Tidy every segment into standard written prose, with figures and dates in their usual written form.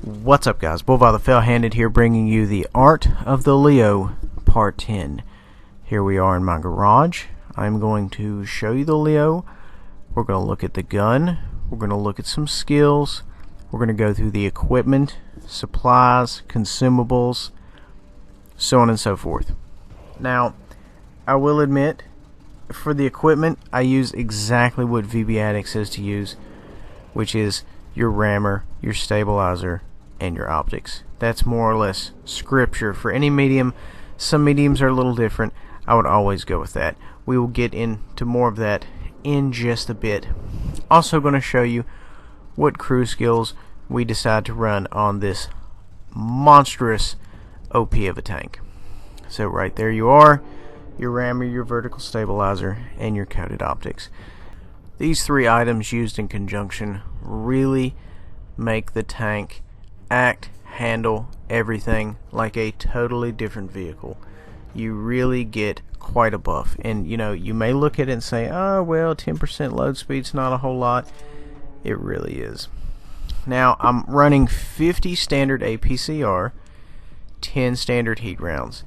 What's up, guys? Bullby the Fell-Handed here, bringing you the Art of the Leo Part 10. Here we are in my garage. I'm going to show you the Leo. We're going to look at the gun. We're going to look at some skills. We're going to go through the equipment, supplies, consumables, so on and so forth. Now, I will admit, for the equipment, I use exactly what VB Addict says to use, which is your rammer, your stabilizer, and your optics. That's more or less scripture for any medium. Some mediums are a little different. I would always go with that. We will get into more of that in just a bit. Also going to show you what crew skills we decide to run on this monstrous OP of a tank. So right there you are, your rammer, your vertical stabilizer, and your coated optics. These three items used in conjunction really make the tank act, handle everything like a totally different vehicle. You really get quite a buff. And you know, you may look at it and say, oh well, 10% load speed's not a whole lot. It really is. Now I'm running 50 standard APCR, 10 standard heat rounds.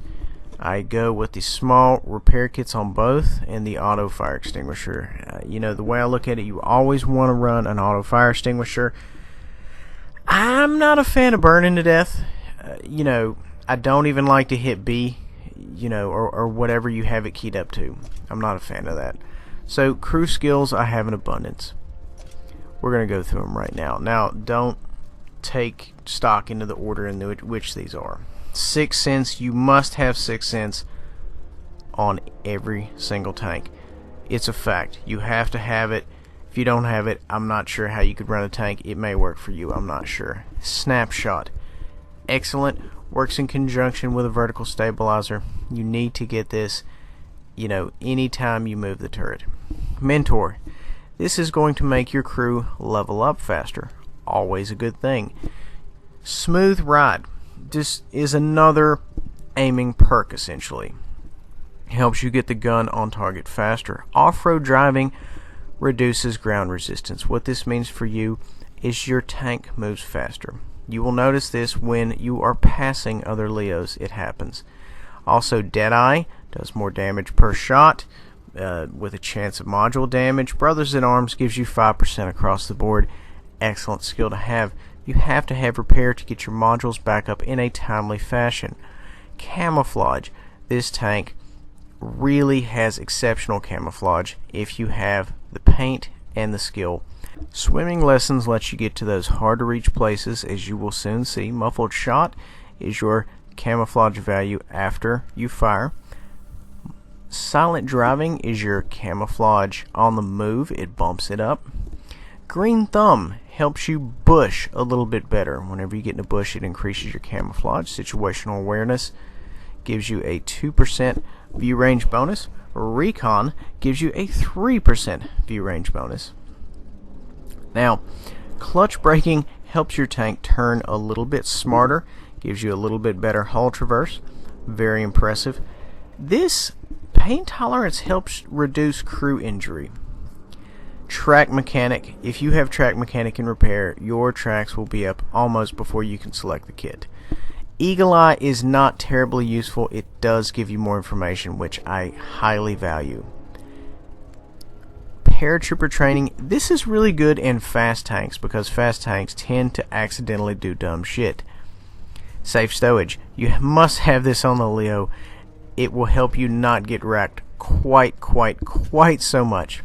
I go with the small repair kits on both and the auto fire extinguisher. You know, the way I look at it, you always want to run an auto fire extinguisher. I'm not a fan of burning to death. You know, I don't even like to hit B, you know, or whatever you have it keyed up to. I'm not a fan of that. So crew skills, I have in abundance. We're going to go through them right now. Now, don't take stock into the order in which these are. 6th Sense, you must have 6th Sense on every single tank. It's a fact. You have to have it. If you don't have it, I'm not sure how you could run a tank. It may work for you, I'm not sure. Snapshot, excellent. Works in conjunction with a vertical stabilizer. You need to get this, you know, anytime you move the turret. Mentor, this is going to make your crew level up faster. Always a good thing. Smooth Ride, this is another aiming perk essentially. Helps you get the gun on target faster. Off-road driving reduces ground resistance. What this means for you is your tank moves faster. You will notice this when you are passing other Leos. It happens. Also, Deadeye does more damage per shot with a chance of module damage. Brothers in Arms gives you 5% across the board. Excellent skill to have. You have to have repair to get your modules back up in a timely fashion. Camouflage. This tank really has exceptional camouflage if you have the paint and the skill. Swimming Lessons lets you get to those hard to reach places, as you will soon see. Muffled Shot is your camouflage value after you fire. Silent Driving is your camouflage on the move. It bumps it up. Green Thumb helps you bush a little bit better. Whenever you get in a bush, it increases your camouflage. Situational Awareness gives you a 2% view range bonus. Recon gives you a 3% view range bonus. Now, Clutch Braking helps your tank turn a little bit smarter, gives you a little bit better hull traverse. Very impressive. This pain tolerance helps reduce crew injury. Track Mechanic, if you have Track Mechanic in repair, your tracks will be up almost before you can select the kit. Eagle Eye is not terribly useful. It does give you more information, which I highly value. Paratrooper Training, this is really good in fast tanks because fast tanks tend to accidentally do dumb shit. Safe Stowage, you must have this on the Leo. It will help you not get wrecked quite so much.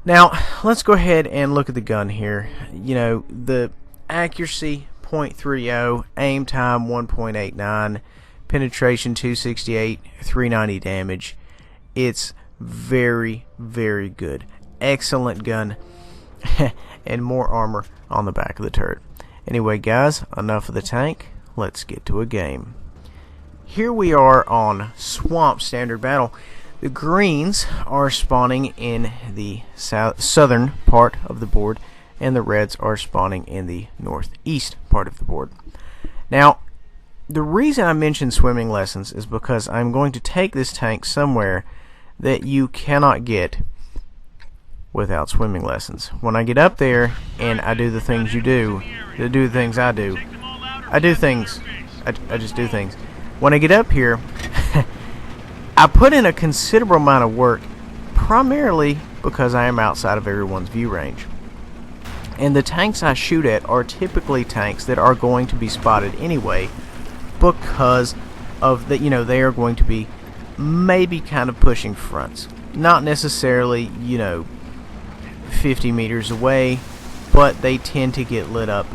Now, let's go ahead and look at the gun here. You know, the accuracy 0.30, aim time 1.89, penetration 268, 390 damage. It's very, very good. Excellent gun. And more armor on the back of the turret. Anyway, guys, enough of the tank. Let's get to a game. Here we are on Swamp Standard Battle. The greens are spawning in the southern part of the board, and the reds are spawning in the northeast part of the board. Now, the reason I mentioned Swimming Lessons is because I'm going to take this tank somewhere that you cannot get without swimming lessons. When I get up there and I do the things you do, the things I do, I do things. I just do things. When I get up here, I put in a considerable amount of work, primarily because I am outside of everyone's view range. And the tanks I shoot at are typically tanks that are going to be spotted anyway, because of that, they are going to be maybe kind of pushing fronts. Not necessarily, 50 meters away, but they tend to get lit up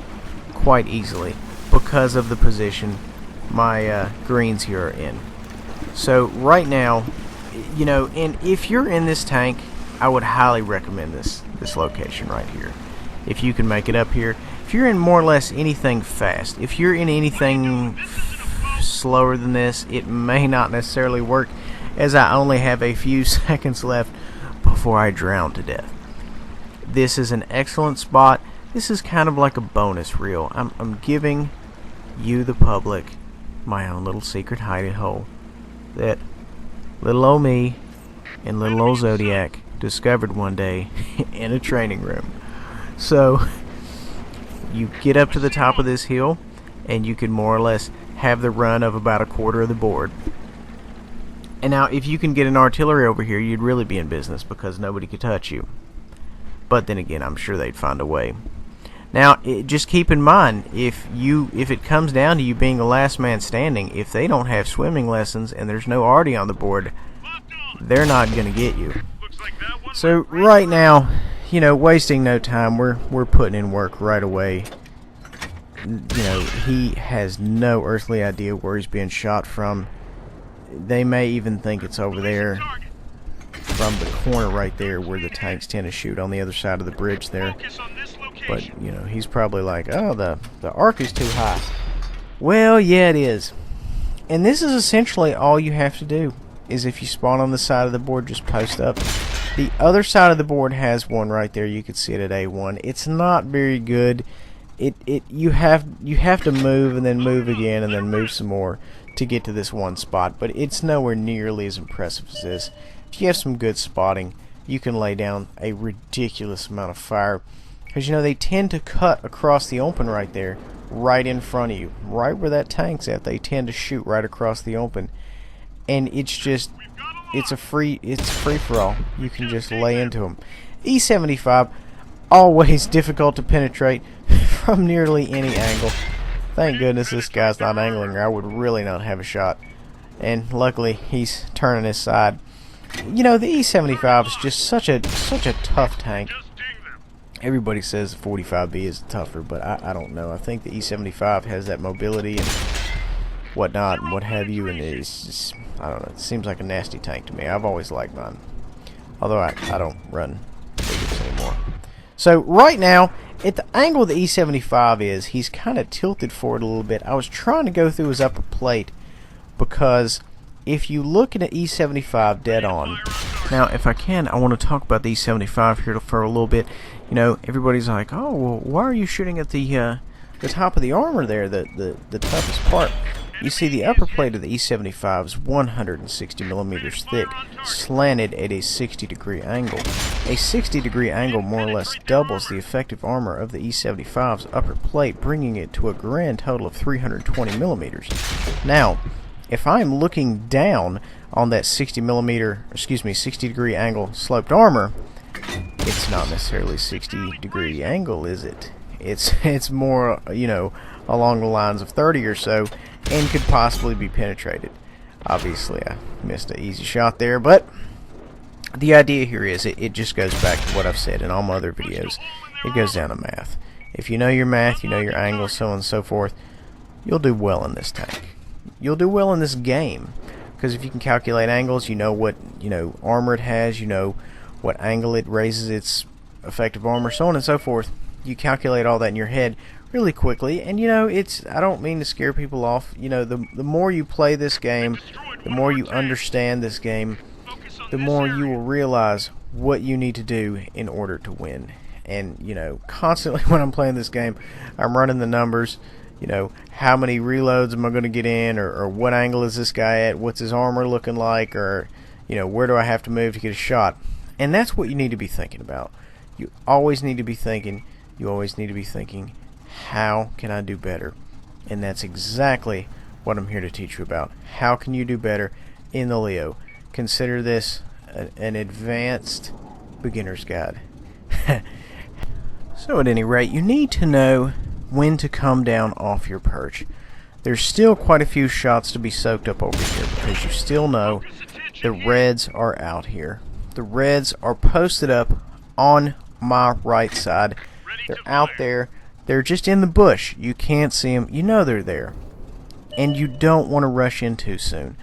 quite easily because of the position my greens here are in. So right now, and if you're in this tank, I would highly recommend this location right here. If you can make it up here, if you're in more or less anything fast, if you're in anything slower than this, it may not necessarily work, as I only have a few seconds left before I drown to death. This is an excellent spot. This is kind of like a bonus reel. I'm giving you, the public, my own little secret hidey hole that little old me and little old Zodiac discovered one day in a training room. So you get up to the top of this hill and you can more or less have the run of about a quarter of the board. And now if you can get an artillery over here, you'd really be in business because nobody could touch you. But then again, I'm sure they'd find a way. Now, just keep in mind, if it comes down to you being the last man standing, if they don't have swimming lessons and there's no arty on the board, they're not going to get you. So right now, wasting no time, we're putting in work right away. He has no earthly idea where he's being shot from. They may even think it's over there from the corner right there where the tanks tend to shoot on the other side of the bridge there. But, he's probably like, oh, the arc is too high. Well, yeah, it is. And this is essentially all you have to do, is if you spawn on the side of the board, just post up. The other side of the board has one right there. You can see it at A1. It's not very good. You have to move and then move again and then move some more to get to this one spot. But it's nowhere nearly as impressive as this. If you have some good spotting, you can lay down a ridiculous amount of fire. Because, they tend to cut across the open right there, right in front of you. Right where that tank's at, they tend to shoot right across the open. And it's free for all. You can just lay into them. E75, always difficult to penetrate from nearly any angle. Thank goodness this guy's not angling, or I would really not have a shot. And luckily, he's turning his side. The E75 is just such a tough tank. Everybody says the 45B is tougher, but I don't know. I think the E75 has that mobility and whatnot and what have you, and it's just, I don't know, it seems like a nasty tank to me. I've always liked mine, although I don't run bigots anymore. So right now, at the angle the E75 is, he's kind of tilted forward a little bit. I was trying to go through his upper plate, because if you look at an E75 dead on, now if I can, I want to talk about the E75 here for a little bit. Everybody's like, oh, well, why are you shooting at the top of the armor there, the toughest part? You see, the upper plate of the E75 is 160 millimeters thick, slanted at a 60-degree angle. A 60-degree angle more or less doubles the effective armor of the E75's upper plate, bringing it to a grand total of 320 millimeters. Now, if I'm looking down on that 60-degree angle sloped armor, it's not necessarily 60-degree angle, is it? It's more, along the lines of 30 or so, and could possibly be penetrated. Obviously, I missed an easy shot there, but the idea here is it just goes back to what I've said in all my other videos. It goes down to math. If you know your math, you know your angles, so on and so forth, you'll do well in this tank. You'll do well in this game, because if you can calculate angles, you know what armor it has, you know what angle it raises its effective armor, so on and so forth. You calculate all that in your head really quickly, and I don't mean to scare people off. The more you play this game, the more you understand this game, the more you will realize what you need to do in order to win. And constantly when I'm playing this game, I'm running the numbers. How many reloads am I going to get in, or what angle is this guy at, what's his armor looking like, or where do I have to move to get a shot. And that's what you need to be thinking about. You always need to be thinking, how can I do better? And that's exactly what I'm here to teach you about. How can you do better in the Leo? Consider this an advanced beginner's guide. So at any rate, you need to know when to come down off your perch. There's still quite a few shots to be soaked up over here because you still know the reds are out here. The reds are posted up on my right side. They're out there. They're just in the bush. You can't see them. You know they're there. And you don't want to rush in too soon.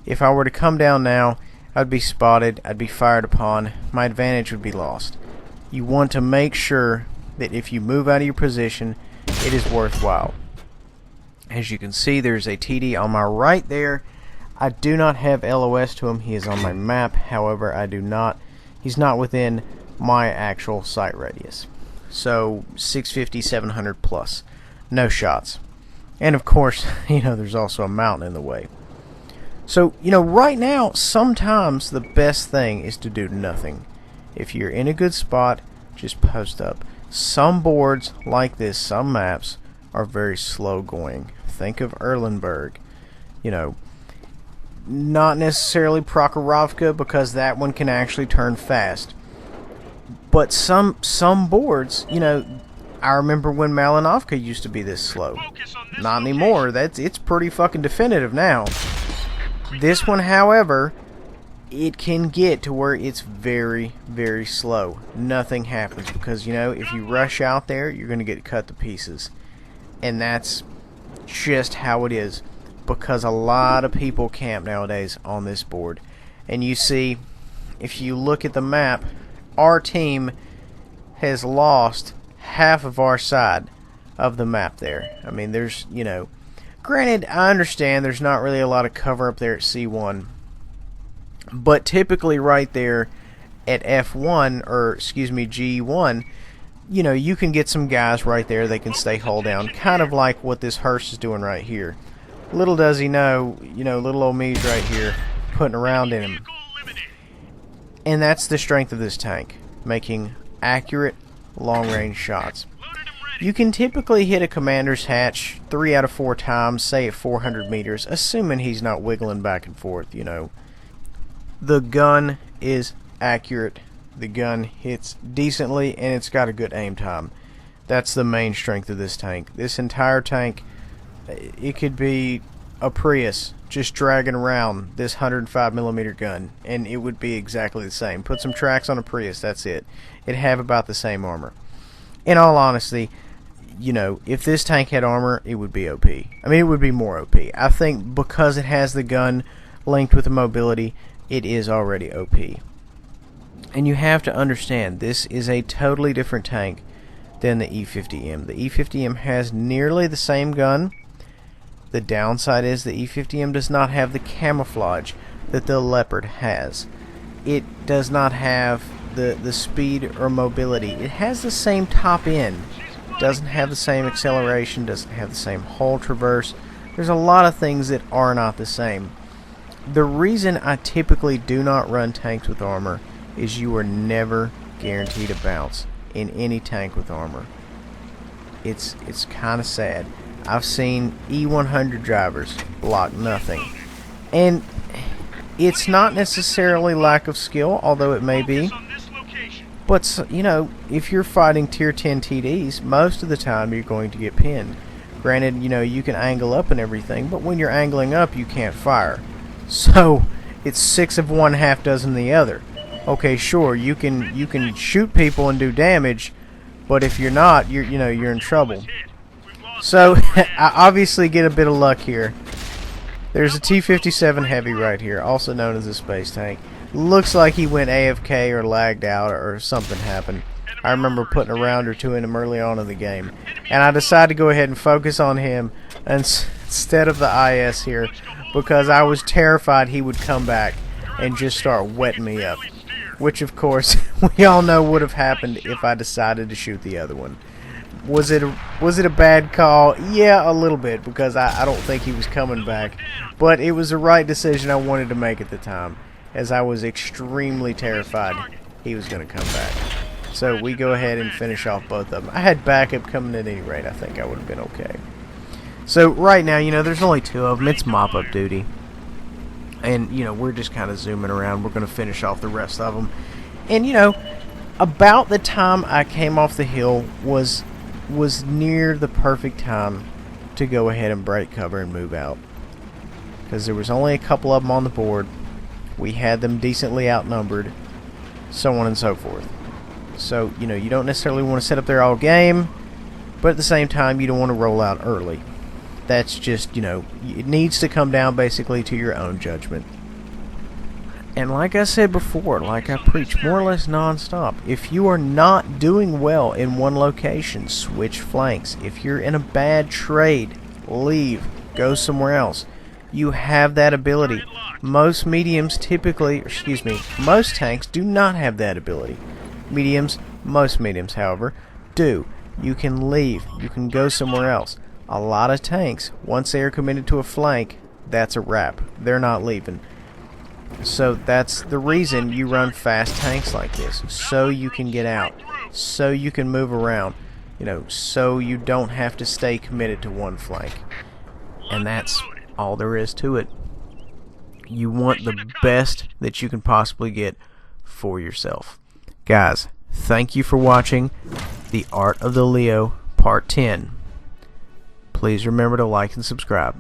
If I were to come down now, I'd be spotted. I'd be fired upon. My advantage would be lost. You want to make sure that if you move out of your position, it is worthwhile. As you can see, there's a TD on my right there. I do not have LOS to him. He is on my map. However, he's not within my actual sight radius. So 650, 700 plus. No shots. And of course, there's also a mountain in the way. So, right now, sometimes the best thing is to do nothing. If you're in a good spot, just post up. Some boards like this, some maps, are very slow going. Think of Erlenberg. Not necessarily Prokhorovka, because that one can actually turn fast. But some boards, I remember when Malinovka used to be this slow. Not anymore. It's pretty fucking definitive now. This one, however, it can get to where it's very, very slow. Nothing happens because, if you rush out there, you're going to get cut to pieces. And that's just how it is, because a lot of people camp nowadays on this board. And you see, if you look at the map, our team has lost half of our side of the map there. I mean, there's, granted, I understand there's not really a lot of cover up there at C1, but typically right there at F1, or excuse me, G1, you can get some guys right there. They can stay hull down, kind of like what this hearse is doing right here. Little does he know, little old me's right here putting around in him. And that's the strength of this tank, making accurate long-range shots. You can typically hit a commander's hatch 3 out of 4 times, say at 400 meters, assuming he's not wiggling back and forth, The gun is accurate. The gun hits decently, and it's got a good aim time. That's the main strength of this tank. This entire tank, it could be a Prius just dragging around this 105mm gun, and it would be exactly the same. Put some tracks on a Prius, that's it. It'd have about the same armor. In all honesty, if this tank had armor, it would be OP. I mean, it would be more OP. I think because it has the gun linked with the mobility, it is already OP. And you have to understand, this is a totally different tank than the E50M. The E50M has nearly the same gun. The downside is the E50M does not have the camouflage that the Leopard has. It does not have the speed or mobility. It has the same top end. It doesn't have the same acceleration, doesn't have the same hull traverse. There's a lot of things that are not the same. The reason I typically do not run tanks with armor is you are never guaranteed a bounce in any tank with armor. It's kind of sad. I've seen E100 drivers block nothing. And it's not necessarily lack of skill, although it may be. But, if you're fighting tier 10 TDs, most of the time you're going to get pinned. Granted, you can angle up and everything, but when you're angling up, you can't fire. So, it's 6 of one, half dozen the other. Okay, sure, you can shoot people and do damage, but if you're not, you're in trouble. So, I obviously get a bit of luck here. There's a T-57 Heavy right here, also known as a space tank. Looks like he went AFK or lagged out or something happened. I remember putting a round or two in him early on in the game. And I decided to go ahead and focus on him instead of the IS here, because I was terrified he would come back and just start wetting me up. Which, of course, we all know would have happened if I decided to shoot the other one. Was it a bad call? Yeah, a little bit, because I don't think he was coming back. But it was the right decision I wanted to make at the time, as I was extremely terrified he was going to come back. So we go ahead and finish off both of them. I had backup coming at any rate. I think I would have been okay. So right now, there's only 2 of them. It's mop-up duty. And, we're just kind of zooming around. We're going to finish off the rest of them. And, about the time I came off the hill was near the perfect time to go ahead and break cover and move out. Because there was only a couple of them on the board. We had them decently outnumbered. So on and so forth. So, you don't necessarily want to sit up there all game. But at the same time, you don't want to roll out early. That's just, it needs to come down basically to your own judgment. And like I said before, like I preach more or less non-stop, if you are not doing well in one location, switch flanks. If you're in a bad trade, leave, go somewhere else. You have that ability. Most mediums most tanks do not have that ability. Most mediums, however, do. You can leave, you can go somewhere else. A lot of tanks, once they are committed to a flank, that's a wrap. They're not leaving. So that's the reason you run fast tanks like this. So you can get out. So you can move around. So you don't have to stay committed to one flank. And that's all there is to it. You want the best that you can possibly get for yourself. Guys, thank you for watching The Art of the Leo Part 10. Please remember to like and subscribe.